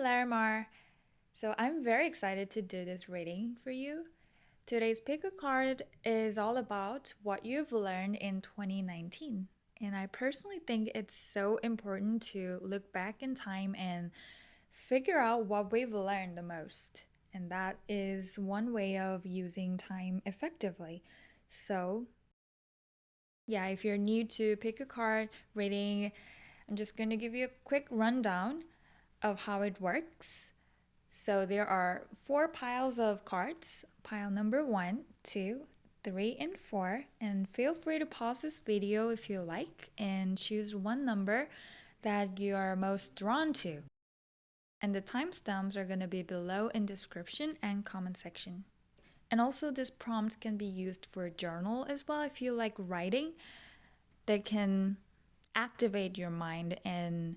Larimar. So I'm very excited to do this reading for you. Today's pick a card is all about what you've learned in 2019. And I personally think it's so important to look back in time and figure out what we've learned the most. And that is one way of using time effectively. So, yeah, if you're new to pick a card reading, I'm just going to give you a quick rundown of how it works. So there are 4 piles of cards, pile number 1, 2, 3, and 4. And feel free to pause this video if you like and choose one number that you are most drawn to. And the timestamps are going to be below in description and comment section. And also this prompt can be used for a journal as well if you like writing. That can activate your mind and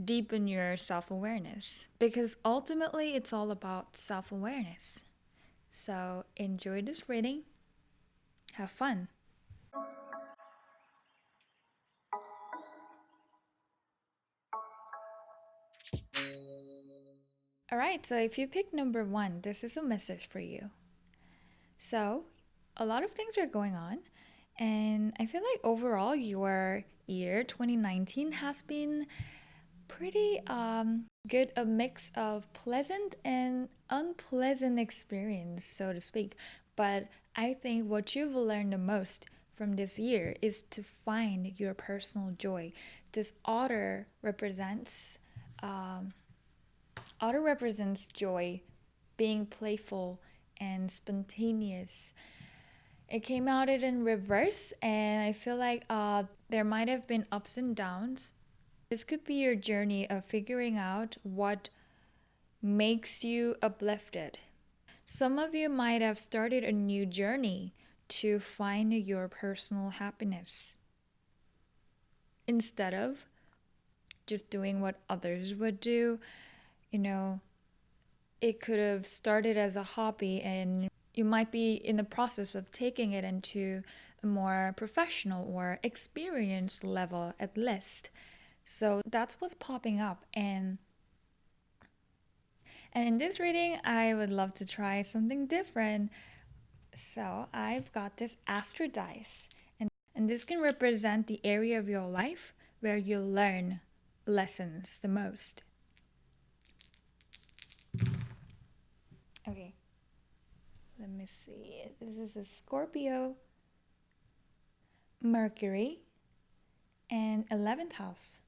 deepen your self-awareness, because ultimately it's all about self-awareness. So enjoy this reading, have fun. Alright, so if you pick number 1, this is a message for you. So a lot of things are going on, and I feel like overall your year 2019 has been pretty good, a mix of pleasant and unpleasant experience, so to speak. But I think what you've learned the most from this year is to find your personal joy. This otter represents joy, being playful and spontaneous. It came out it in reverse, and I feel like there might have been ups and downs. This could be your journey of figuring out what makes you uplifted. Some of you might have started a new journey to find your personal happiness instead of just doing what others would do. It could have started as a hobby, and you might be in the process of taking it into a more professional or experienced level at least. So that's what's popping up. And in this reading, I would love to try something different. So I've got this Astro dice. And this can represent the area of your life where you learn lessons the most. Okay, let me see. This is a Scorpio, Mercury, and 11th house.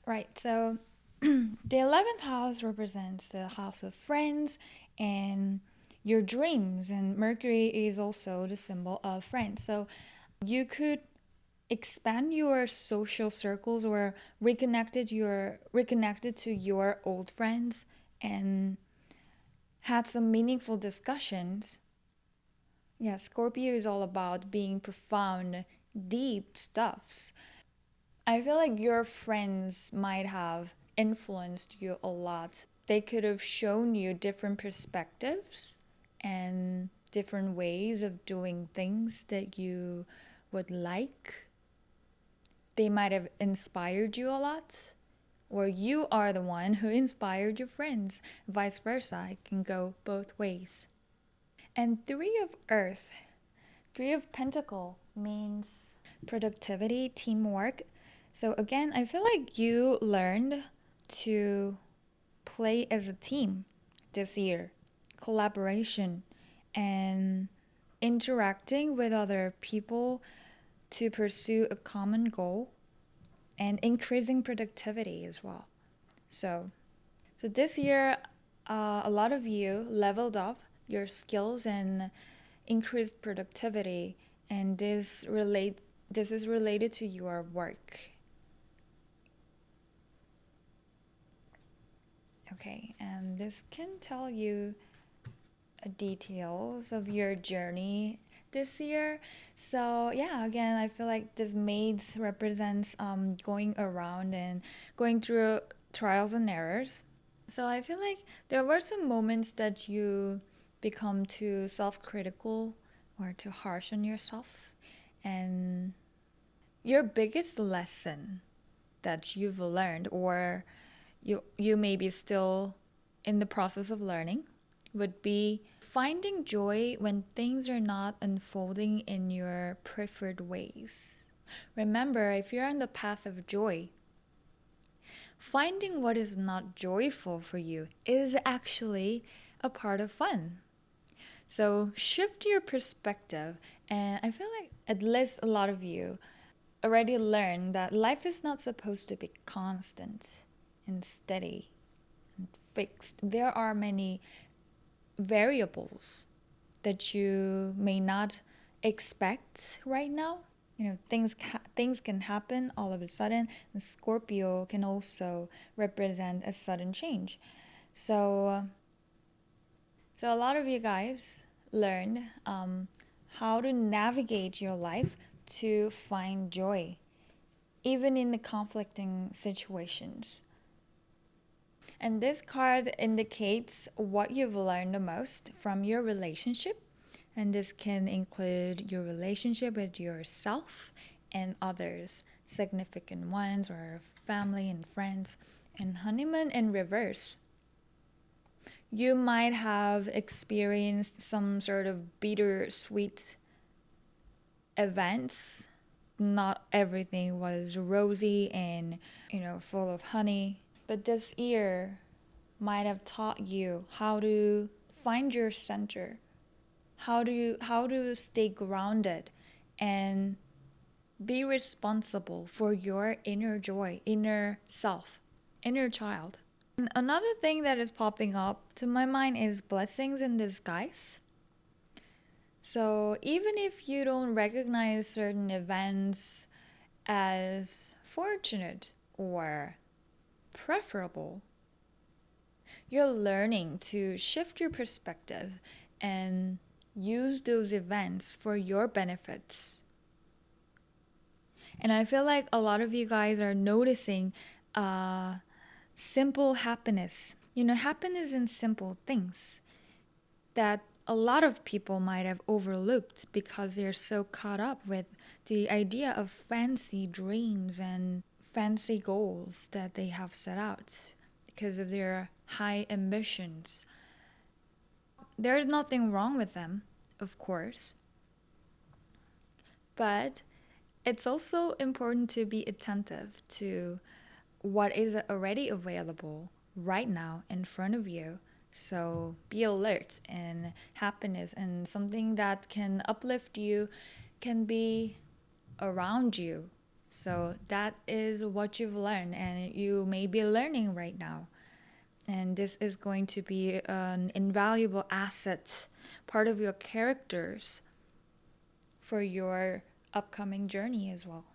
Right, so the 11th house represents the house of friends and your dreams, and Mercury is also the symbol of friends. So you could expand your social circles or reconnected to your old friends and had some meaningful discussions. Yeah, Scorpio is all about being profound, deep stuffs. I feel like your friends might have influenced you a lot. They could have shown you different perspectives and different ways of doing things that you would like. They might have inspired you a lot, or you are the one who inspired your friends. Vice versa, it can go both ways. And 3 of Earth, 3 of Pentacle means productivity, teamwork. So again, I feel like you learned to play as a team this year. Collaboration and interacting with other people to pursue a common goal and increasing productivity as well. So this year, a lot of you leveled up your skills and increased productivity, and this is related to your work. Okay, and this can tell you details of your journey this year. So yeah, again, I feel like this maze represents going around and going through trials and errors. So I feel like there were some moments that you become too self-critical or too harsh on yourself, and your biggest lesson that you've learned, or you may be still in the process of learning, would be finding joy when things are not unfolding in your preferred ways. Remember, if you're on the path of joy, finding what is not joyful for you is actually a part of fun. So shift your perspective, and I feel like at least a lot of you already learned that life is not supposed to be constant and steady and fixed. There are many variables that you may not expect right now. Things can happen all of a sudden, and Scorpio can also represent a sudden change. So a lot of you guys learned how to navigate your life to find joy, even in the conflicting situations. And this card indicates what you've learned the most from your relationship. And this can include your relationship with yourself and others, significant ones, or family and friends. And honeymoon in reverse. You might have experienced some sort of bittersweet events. Not everything was rosy and, full of honey. But this year might have taught you how to find your center, how to stay grounded and be responsible for your inner joy, inner self, inner child. And another thing that is popping up to my mind is blessings in disguise. So even if you don't recognize certain events as fortunate or preferable, you're learning to shift your perspective and use those events for your benefits. And I feel like a lot of you guys are noticing simple happiness. Happiness in simple things that a lot of people might have overlooked because they're so caught up with the idea of fancy dreams and fancy goals that they have set out because of their high ambitions. There's nothing wrong with them, of course. But it's also important to be attentive to what is already available right now in front of you. So be alert, and happiness and something that can uplift you can be around you. So that is what you've learned, and you may be learning right now. And this is going to be an invaluable asset, part of your characters for your upcoming journey as well.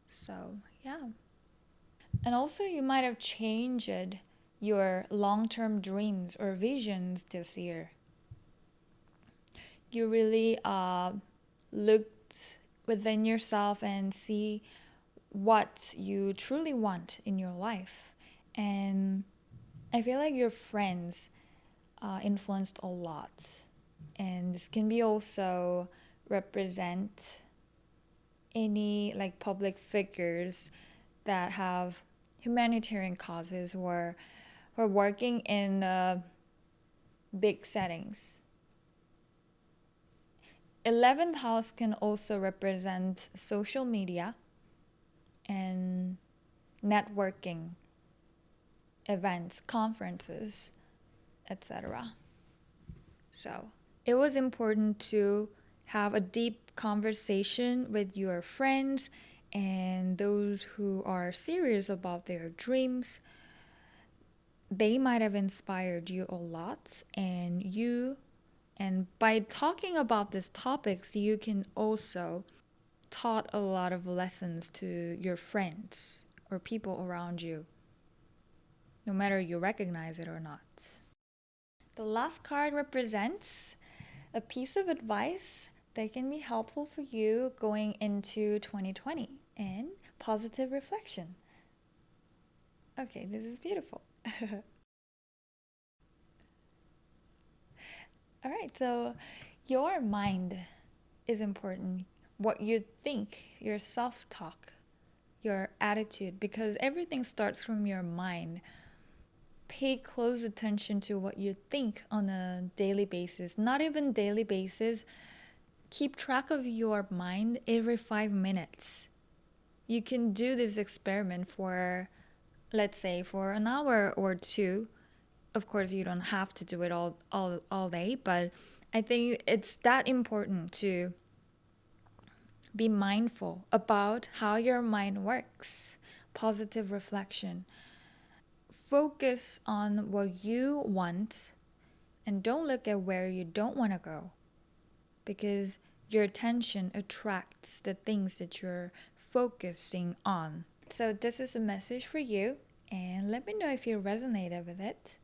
So, yeah. And also, you might have changed your long-term dreams or visions this year. You really looked within yourself and see what you truly want in your life. And I feel like your friends influenced a lot. And this can be also represent any like public figures that have humanitarian causes or working in big settings. 11th house can also represent social media and networking events, conferences, etc. So it was important to have a deep conversation with your friends and those who are serious about their dreams. They might have inspired you a lot, and by talking about these topics, you can also taught a lot of lessons to your friends or people around you, no matter you recognize it or not. The last card represents a piece of advice that can be helpful for you going into 2020 and positive reflection. Okay, this is beautiful. All right, so your mind is important. What you think, your self-talk, your attitude, because everything starts from your mind. Pay close attention to what you think on a daily basis, not even daily basis. Keep track of your mind every 5 minutes. You can do this experiment for, let's say, for an hour or two. Of course, you don't have to do it all day, but I think it's that important to be mindful about how your mind works. Positive reflection. Focus on what you want and don't look at where you don't want to go, because your attention attracts the things that you're focusing on. So this is a message for you, and let me know if you resonated with it.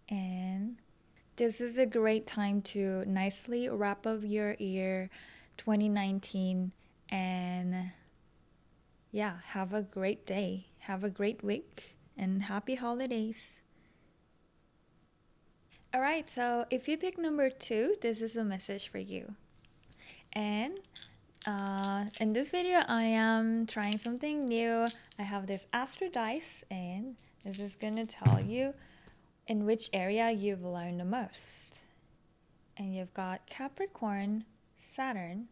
And this is a great time to nicely wrap up your year 2019, and yeah, have a great day, have a great week, and happy holidays. Alright, so if you pick number 2, this is a message for you. And in this video, I am trying something new. I have this Astro Dice, and this is gonna tell you in which area you've learned the most. And you've got Capricorn, Saturn,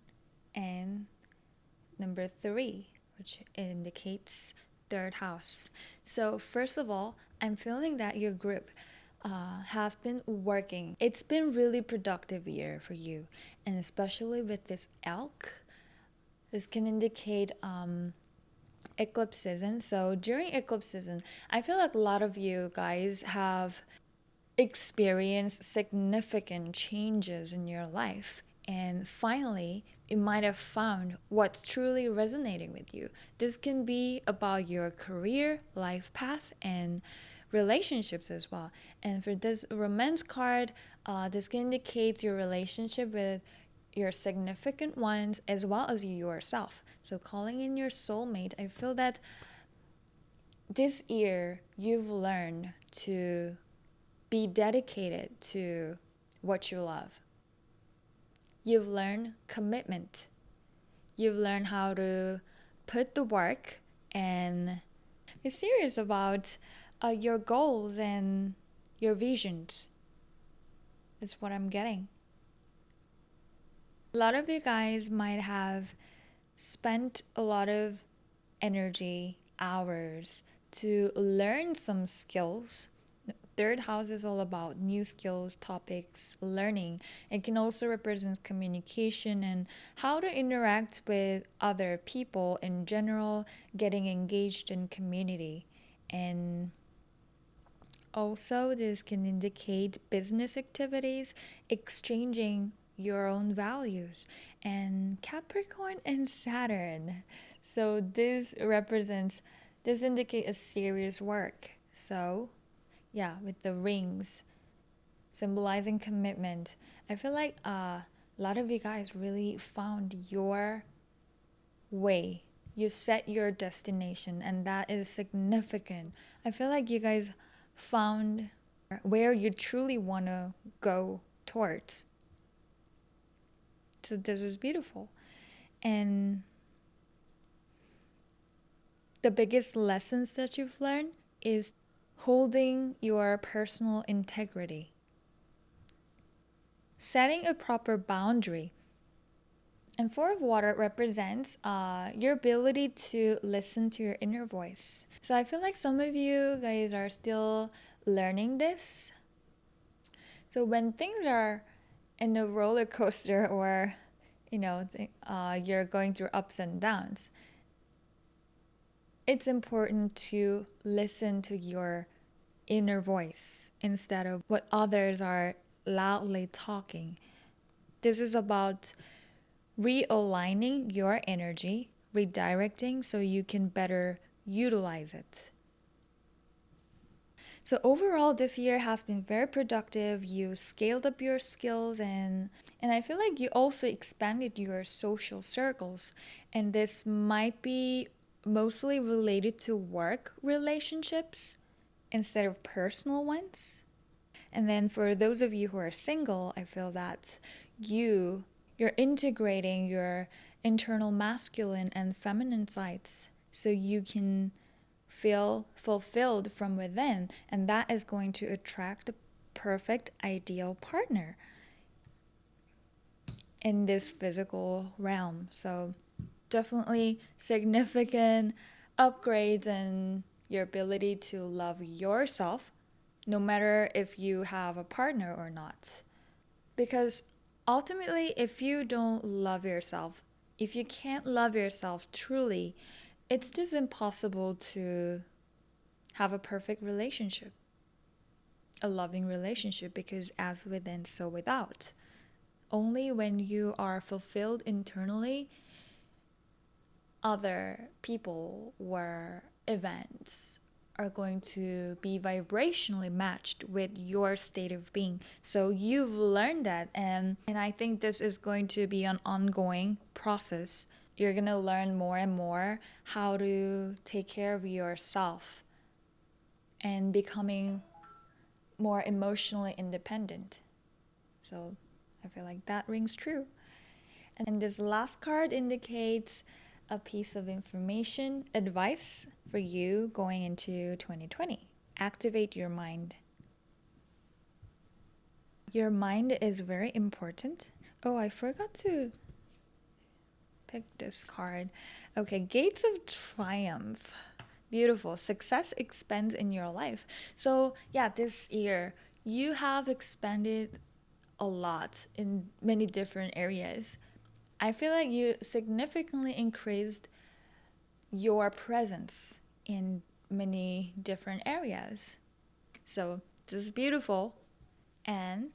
and number 3, which indicates third house. So first of all, I'm feeling that your group has been working. It's been really productive year for you, and especially with this elk, this can indicate eclipse season. So during eclipse season, I feel like a lot of you guys have experienced significant changes in your life, and finally you might have found what's truly resonating with you. This can be about your career, life path, and relationships as well. And for this romance card, this can indicate your relationship with your significant ones as well as you yourself. So calling in your soulmate, I feel that this year you've learned to be dedicated to what you love. You've learned commitment. You've learned how to put the work and be serious about your goals and your visions. Is what I'm getting. A lot of you guys might have spent a lot of energy, hours to learn some skills. Third house is all about new skills, topics, learning. It can also represent communication and how to interact with other people in general, getting engaged in community. And also, this can indicate business activities, exchanging your own values, and Capricorn and Saturn. So this indicates a serious work. So yeah, with the rings symbolizing commitment, I feel like a lot of you guys really found your way. You set your destination, and that is significant. I feel like you guys found where you truly want to go towards. So this is beautiful. And the biggest lessons that you've learned is holding your personal integrity, setting a proper boundary. And 4 of water represents your ability to listen to your inner voice. So I feel like some of you guys are still learning this. So when things are in a roller coaster, or you're going through ups and downs, it's important to listen to your inner voice instead of what others are loudly talking. This is about realigning your energy, redirecting so you can better utilize it. So overall, this year has been very productive. You scaled up your skills, and I feel like you also expanded your social circles. And this might be mostly related to work relationships instead of personal ones. And then for those of you who are single, I feel that you're integrating your internal masculine and feminine sides so you can feel fulfilled from within, and that is going to attract the perfect ideal partner in this physical realm. So definitely significant upgrades in your ability to love yourself, no matter if you have a partner or not. Because ultimately, if you don't love yourself, if you can't love yourself truly, it's just impossible to have a perfect relationship, a loving relationship, because as within, so without. Only when you are fulfilled internally, other people or events are going to be vibrationally matched with your state of being. So you've learned that, and I think this is going to be an ongoing process. You're going to learn more and more how to take care of yourself and becoming more emotionally independent. So I feel like that rings true. And this last card indicates a piece of information, advice for you going into 2020. Activate your mind. Your mind is very important. Oh, I forgot to pick this card. Okay, Gates of Triumph. Beautiful. Success expands in your life. So, yeah, this year you have expanded a lot in many different areas. I feel like you significantly increased your presence in many different areas. So this is beautiful. And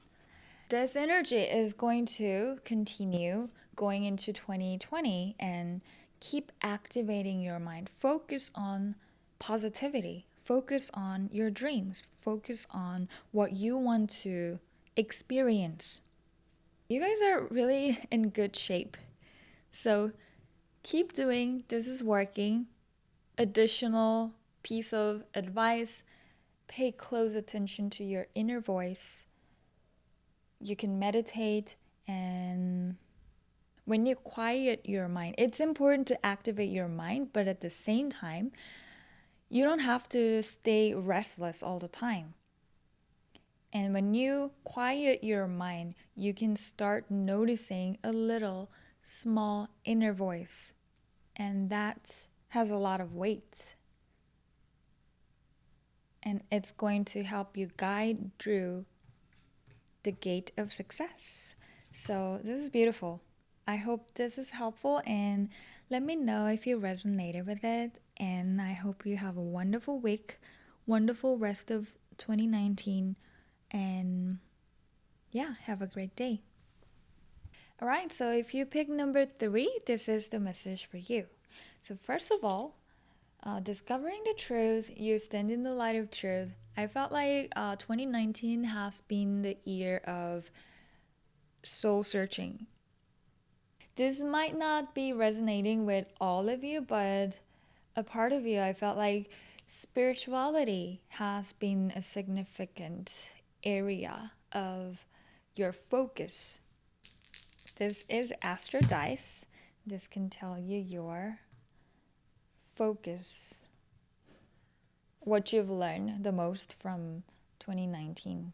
this energy is going to continue going into 2020 and keep activating your mind. Focus on positivity. Focus on your dreams. Focus on what you want to experience. You guys are really in good shape. So keep doing, this is working. Additional piece of advice, pay close attention to your inner voice. You can meditate, and when you quiet your mind, it's important to activate your mind, but at the same time, you don't have to stay restless all the time. And when you quiet your mind, you can start noticing a little small inner voice, and that has a lot of weight. And it's going to help you guide through the gate of success. So this is beautiful. I hope this is helpful, and let me know if you resonated with it. And I hope you have a wonderful week, wonderful rest of 2019, and yeah, have a great day. All right, so if you pick number 3, this is the message for you. So first of all, discovering the truth, you stand in the light of truth. I felt like 2019 has been the year of soul searching. This might not be resonating with all of you, but a part of you, I felt like spirituality has been a significant area of your focus. This is Astro Dice. This can tell you your focus, what you've learned the most from 2019.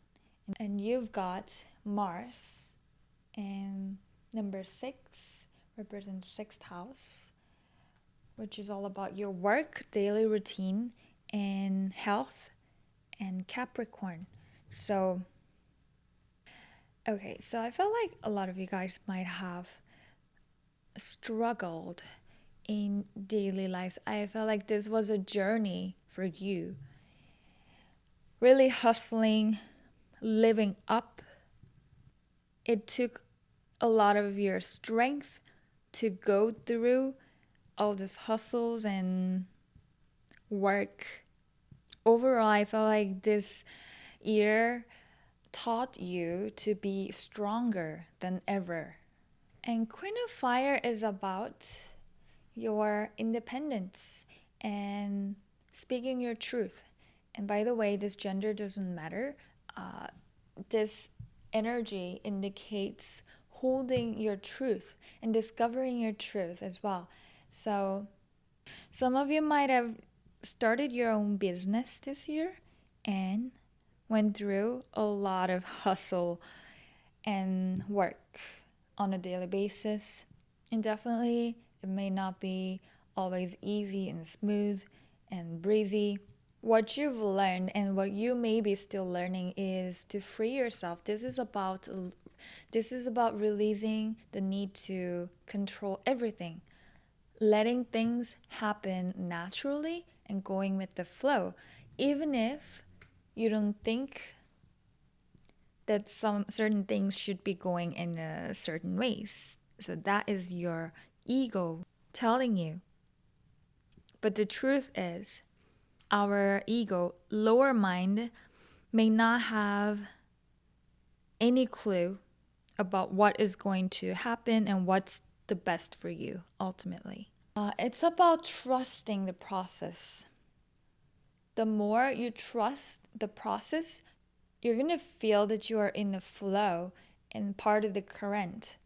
And you've got Mars, and number 6 represents 6th house, which is all about your work, daily routine, and health, and Capricorn. So, okay, so I felt like a lot of you guys might have struggled in daily lives. I felt like this was a journey for you. Really hustling, living up. It took a lot of your strength to go through all these hustles and work. Overall, I felt like this year taught you to be stronger than ever. And Queen of Fire is about your independence and speaking your truth. And by the way, this gender doesn't matter. This energy indicates holding your truth and discovering your truth as well. So Some of you might have started your own business this year and went through a lot of hustle and work on a daily basis. And definitely, it may not be always easy and smooth and breezy. What you've learned and what you may be still learning is to free yourself. This is about releasing the need to control everything, letting things happen naturally and going with the flow, even if you don't think that some certain things should be going in a certain ways. So that is your ego telling you. But the truth is, our ego, lower mind, may not have any clue about what is going to happen and what's the best for you ultimately. It's about trusting the process. The more you trust the process, you're going to feel that you are in the flow and part of the current.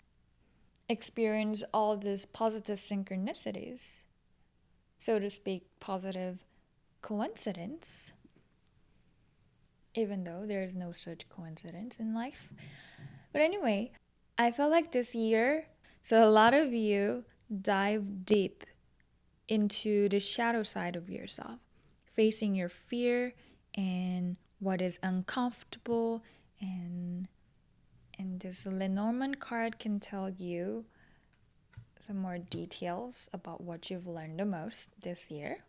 Experience all these positive synchronicities, so to speak, positive coincidence, even though there is no such coincidence in life. But anyway, I felt like this year, so a lot of you dive deep into the shadow side of yourself, facing your fear and what is uncomfortable, and this Lenormand card can tell you some more details about what you've learned the most this year.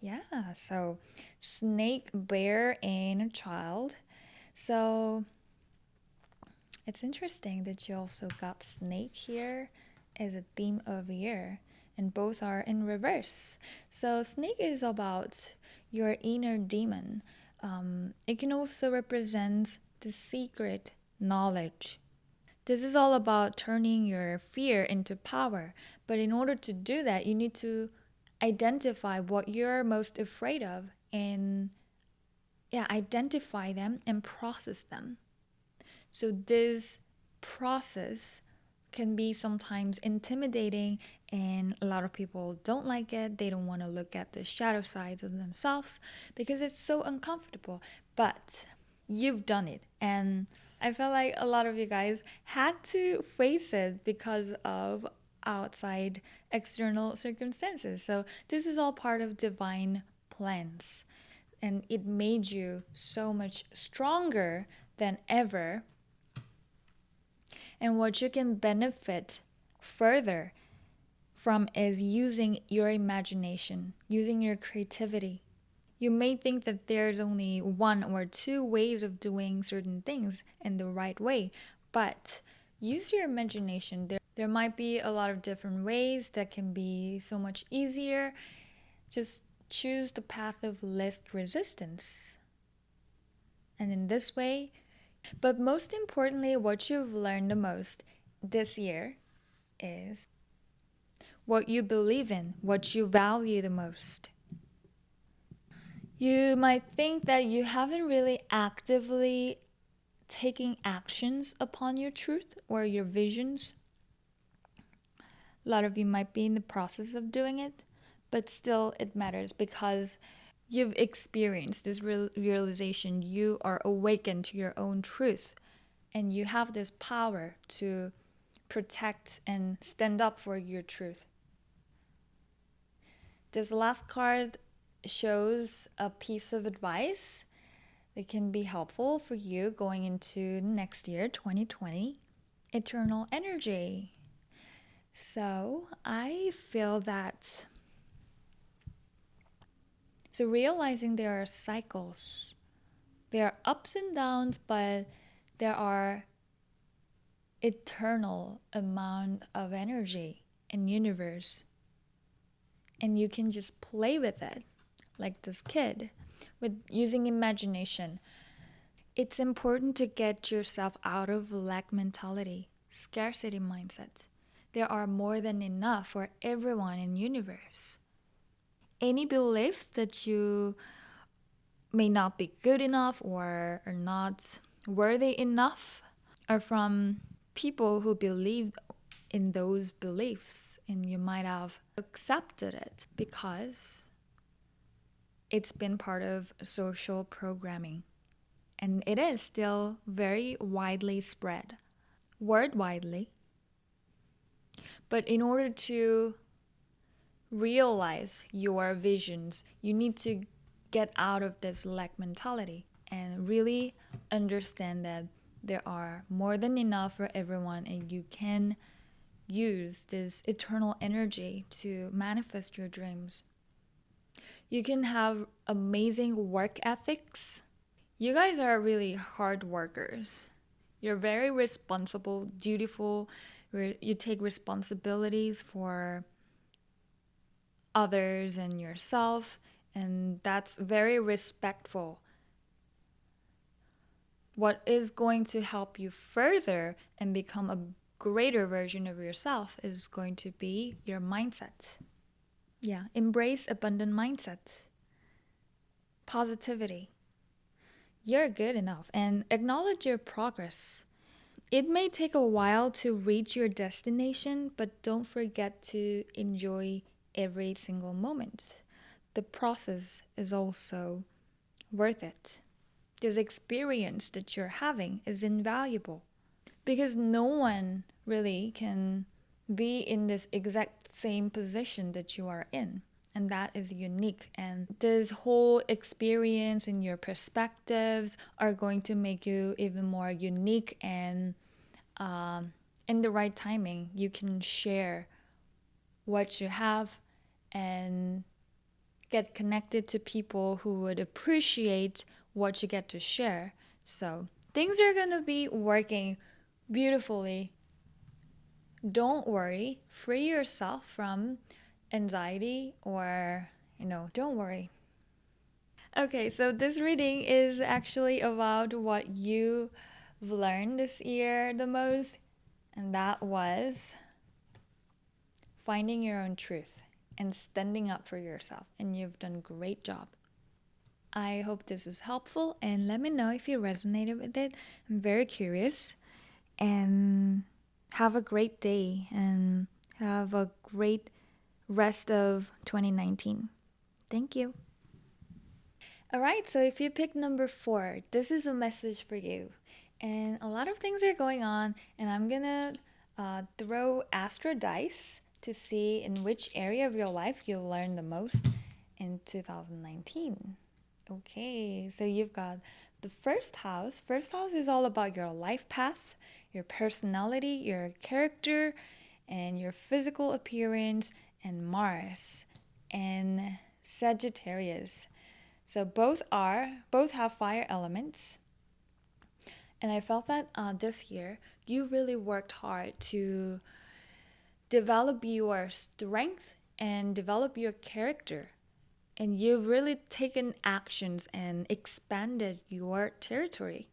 Yeah, so snake, bear, and a child. So it's interesting that you also got snake here as a theme of year, and both are in reverse. So snake is about your inner demon. It can also represent the secret knowledge. This is all about turning your fear into power. But in order to do that, you need to identify what you're most afraid of and identify them and process them. So this process can be sometimes intimidating, and a lot of people don't like it. They don't want to look at the shadow sides of themselves because it's so uncomfortable. But you've done it, and I felt like a lot of you guys had to face it because of outside external circumstances. So this is all part of divine plans, and it made you so much stronger than ever. And what you can benefit further from is using your imagination, using your creativity. You may think that there's only one or two ways of doing certain things in the right way, but use your imagination. There might be a lot of different ways that can be so much easier. Just choose the path of least resistance. And in this way, but most importantly, what you've learned the most this year is what you believe in, what you value the most. You might think that you haven't really actively taken actions upon your truth or your visions. A lot of you might be in the process of doing it, but still it matters because you've experienced this realization. You are awakened to your own truth, and you have this power to protect and stand up for your truth. This last card shows a piece of advice that can be helpful for you going into next year, 2020, eternal energy. So I feel that realizing there are cycles, there are ups and downs, but there are eternal amount of energy in universe, and you can just play with it like this kid with using imagination. It's important to get yourself out of lack mentality, scarcity mindset. There are more than enough for everyone in universe. Any beliefs that you may not be good enough or are not worthy enough are from people who believe in those beliefs, and you might have accepted it because it's been part of social programming. And it is still very widely spread, word widely. But in order to realize your visions, you need to get out of this lack mentality and really understand that there are more than enough for everyone, and you can use this eternal energy to manifest your dreams. You can have amazing work ethics. You guys are really hard workers. You're very responsible, dutiful. You take responsibilities for others and yourself, and that's very respectful. What is going to help you further and become a greater version of yourself is going to be your mindset. Yeah, embrace abundant mindset. Positivity. You're good enough, and acknowledge your progress. It may take a while to reach your destination, but don't forget to enjoy every single moment. The process is also worth it. This experience that you're having is invaluable because no one really can be in this exact same position that you are in. And that is unique. And this whole experience and your perspectives are going to make you even more unique. And in the right timing, you can share what you have and get connected to people who would appreciate what you get to share. So things are going to be working beautifully. Don't worry. Free yourself from anxiety or, don't worry. Okay, so this reading is actually about what you've learned this year the most, and that was finding your own truth and standing up for yourself, and you've done a great job. I hope this is helpful, and let me know if you resonated with it. I'm very curious, and have a great day and have a great rest of 2019. Thank you. All right, so if you picked number 4, this is a message for you. And a lot of things are going on, and I'm gonna throw Astro Dice to see in which area of your life you'll learn the most in 2019. Okay, so you've got the first house. First house is all about your life path, your personality, your character, and your physical appearance, and Mars and Sagittarius. So both have fire elements. And I felt that this year you really worked hard to develop your strength and develop your character. And you've really taken actions and expanded your territory.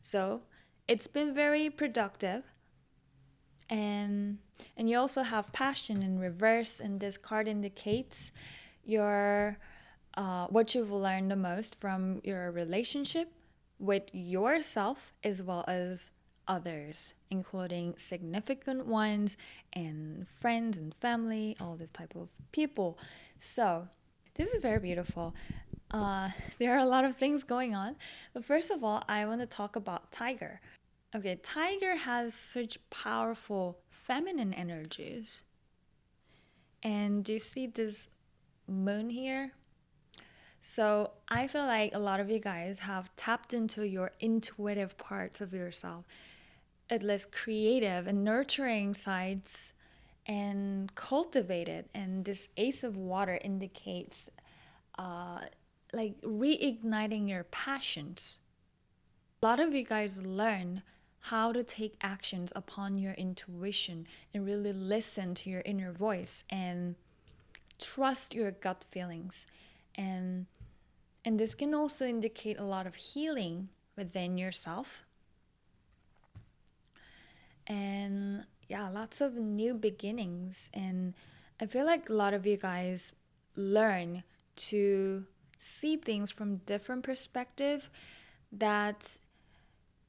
So it's been very productive. And you also have passion in reverse, and this card indicates your what you've learned the most from your relationship with yourself as well as others, including significant ones and friends and family, all this type of people. So this is very beautiful. There are a lot of things going on, but first of all, I want to talk about Tiger. Okay, Tiger has such powerful feminine energies. And do you see this moon here? So I feel like a lot of you guys have tapped into your intuitive parts of yourself, at least creative and nurturing sides, and cultivated. And this Ace of Water indicates like reigniting your passions. A lot of you guys learn how to take actions upon your intuition and really listen to your inner voice and trust your gut feelings. And this can also indicate a lot of healing within yourself. And yeah, lots of new beginnings. And I feel like a lot of you guys learn to see things from different perspective that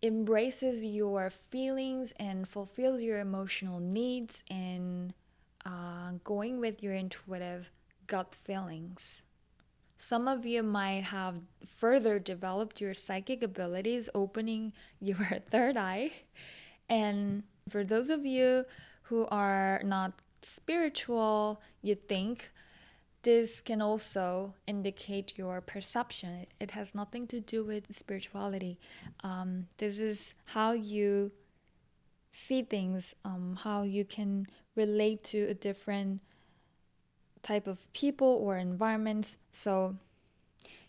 embraces your feelings and fulfills your emotional needs and going with your intuitive gut feelings. Some of you might have further developed your psychic abilities, opening your third eye. And for those of you who are not spiritual, you think this can also indicate your perception. It has nothing to do with spirituality. This is how you see things, how you can relate to a different type of people or environments. So,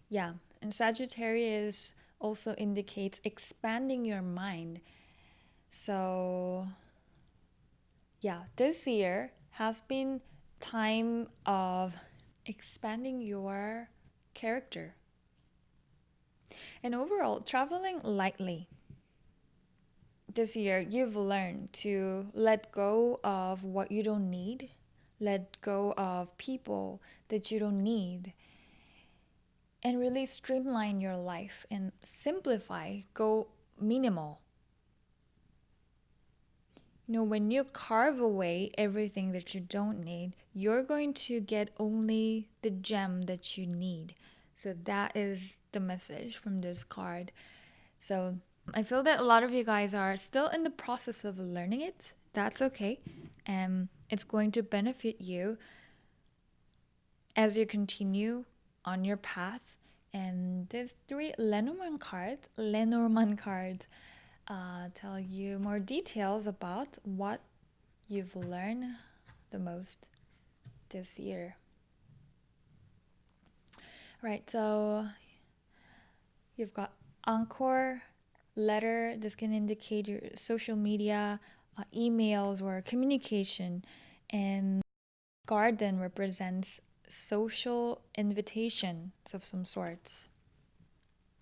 yeah, and Sagittarius also indicates expanding your mind. So, yeah, this year has been time of expanding your character. And overall, traveling lightly. This year, you've learned to let go of what you don't need, let go of people that you don't need, and really streamline your life and simplify, go minimal. When you carve away everything that you don't need, you're going to get only the gem that you need. So that is the message from this card. So I feel that a lot of you guys are still in the process of learning it. That's okay. And it's going to benefit you as you continue on your path. And there's 3 Lenormand cards tell you more details about what you've learned the most this year. Right, so you've got Encore, letter. This can indicate your social media, emails, or communication. And Garden represents social invitations of some sorts.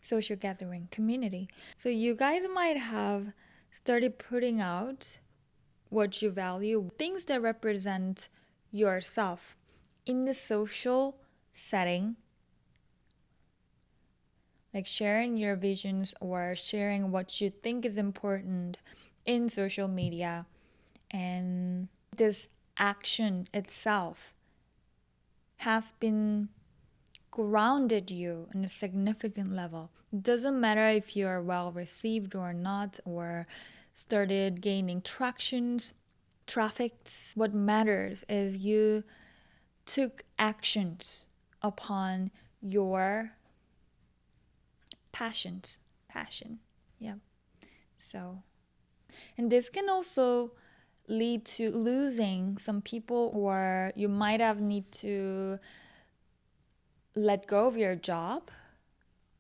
Social gathering, community. So you guys might have started putting out what you value, things that represent yourself in the social setting, like sharing your visions or sharing what you think is important in social media. And this action itself has been grounded you in a significant level. It doesn't matter if you're well received or not, or started gaining traffics. What matters is you took actions upon your passion. Yeah. So, and this can also lead to losing some people, or you might have need to let go of your job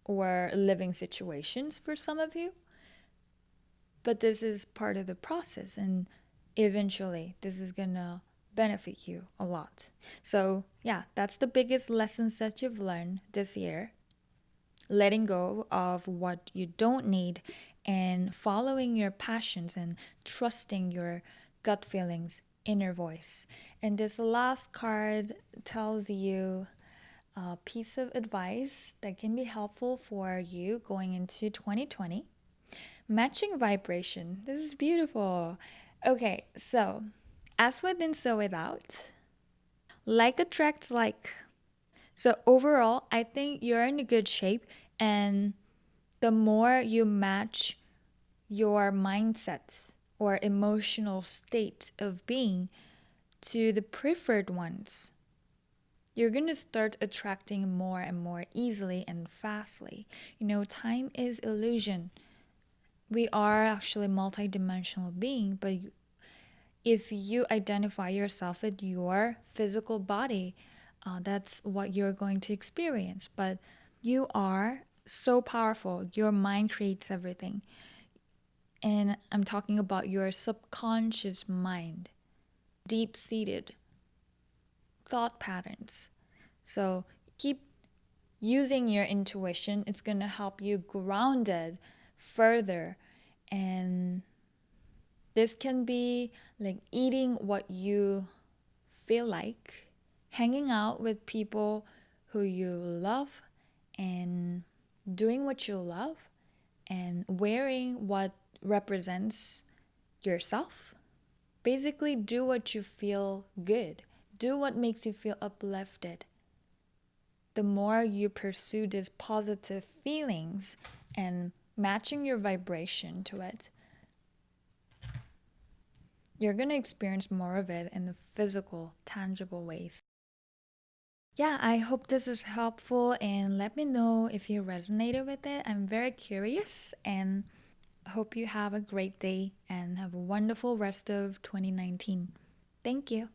or living situations for some of you. But this is part of the process, and eventually this is gonna benefit you a lot. So yeah, that's the biggest lessons that you've learned this year. Letting go of what you don't need and following your passions and trusting your gut feelings, inner voice. And this last card tells you a piece of advice that can be helpful for you going into 2020. Matching vibration. This is beautiful. Okay, so as within, so without. Like attracts like. So overall, I think you're in a good shape, and the more you match your mindset or emotional state of being to the preferred ones, you're going to start attracting more and more easily and fastly. Time is illusion. We are actually multidimensional being, but if you identify yourself with your physical body, that's what you're going to experience. But you are so powerful. Your mind creates everything. And I'm talking about your subconscious mind, deep-seated thought patterns. So keep using your intuition. It's going to help you grounded further. And this can be like eating what you feel like, hanging out with people who you love, and doing what you love, and wearing what represents yourself. Basically, do what you feel good. Do what makes you feel uplifted. The more you pursue these positive feelings and matching your vibration to it, you're going to experience more of it in the physical, tangible ways. Yeah, I hope this is helpful and let me know if you resonated with it. I'm very curious and hope you have a great day and have a wonderful rest of 2019. Thank you.